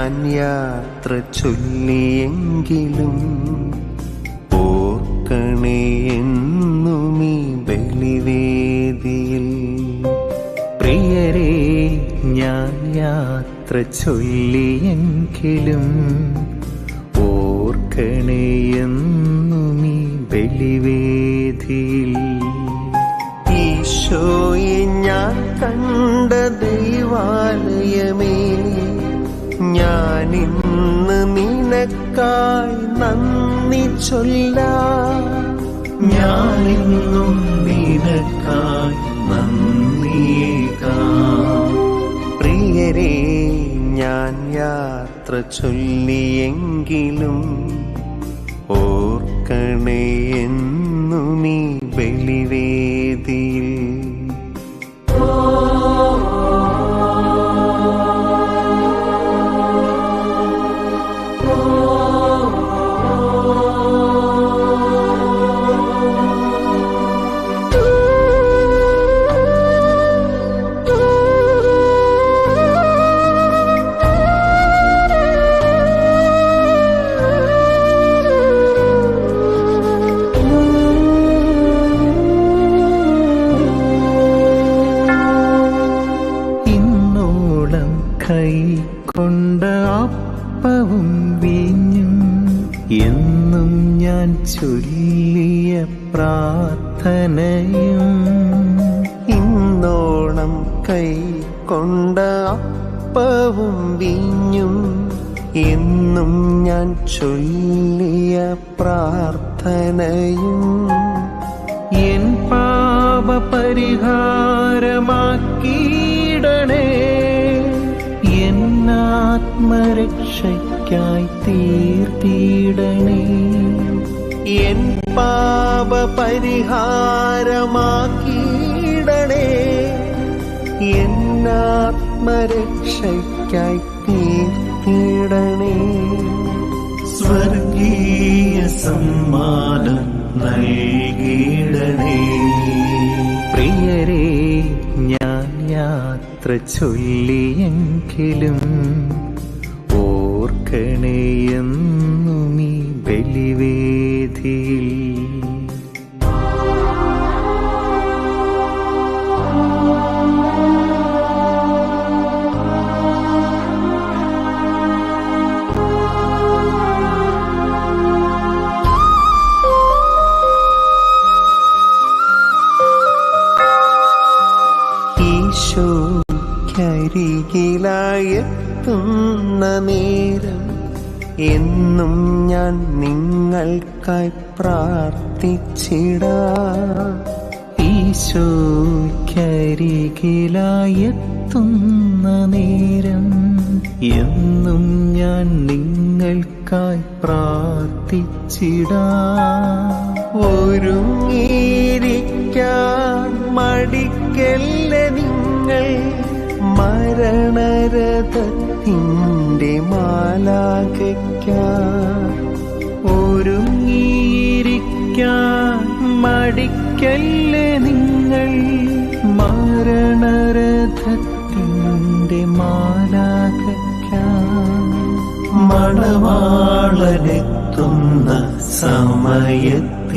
ഞാൻ യാത്ര ചൊല്ലിയെങ്കിലും ഓർക്കണേ എന്നുമീ ബലിവേദിയിൽ. പ്രിയരേ, ഞാൻ യാത്ര ചൊല്ലിയെങ്കിലും ഓർക്കണേ എന്നുമീ ബലിവേദിയിൽ. ഈശോയെ ഞാൻ കണ്ട ദൈവാലയമേ, ഞാനിന്ന് നിനക്കായി നന്ദി ചൊല്ലാം. ഞാനിന്നും നിനക്കായി നന്ദിയേകാം. പ്രിയരേ, ഞാൻ യാത്ര ചൊല്ലിയെങ്കിലും ഓർക്കണേ എന്നുമീ ബലിവേദിയിൽ. കൈക്കൊണ്ട അപ്പവും വീഞ്ഞും എന്നും ഞാൻ ചൊല്ലിയ പ്രാർത്ഥനയും. ഇന്നോളം കൈക്കൊണ്ട അപ്പവും വീഞ്ഞും എന്നും ഞാൻ ചൊല്ലിയ പ്രാർത്ഥനയും എൻ പാപപരിഹാരമാക്കിയിടണേ. ആത്മരക്ഷയ്ക്കായി തീർത്തിടണേ. എൻ പാപപരിഹാരമാക്കിയിടണേ. എൻ ആത്മരക്ഷയ്ക്കായി തീർത്തിടണേ. സ്വർഗീയ സമ്മാനം നൽകിയിടണേ. പ്രിയരേ, ഞാൻ യാത്ര ചൊല്ലിയെങ്കിലും ഓർക്കണേ എന്നുമീ ബലിവേദിയിൽ. ഈശോയ്ക്കരികിലായെത്തുന്ന നേരം എന്നും ഞാൻ നിങ്ങൾക്കായി പ്രാർത്ഥിച്ചിടാം. ഈശോയ്ക്കരികിലായെത്തുന്ന നേരം എന്നും ഞാൻ നിങ്ങൾക്കായി പ്രാർത്ഥിച്ചിടാം. ഒരുങ്ങിയിരിക്കാൻ മടിക്കല്ല നിങ്ങൾ, മരണരഥത്തിൻ്റെ മാലാഖയ്ക്കായി. ഒരുങ്ങിയിരിക്കാൻ മടിക്കല്ല നിങ്ങൾ, മരണരഥത്തിൻ്റെ മാലാഖയ്ക്കായി. മണവാളനെത്തുന്ന സമയത്തിനായി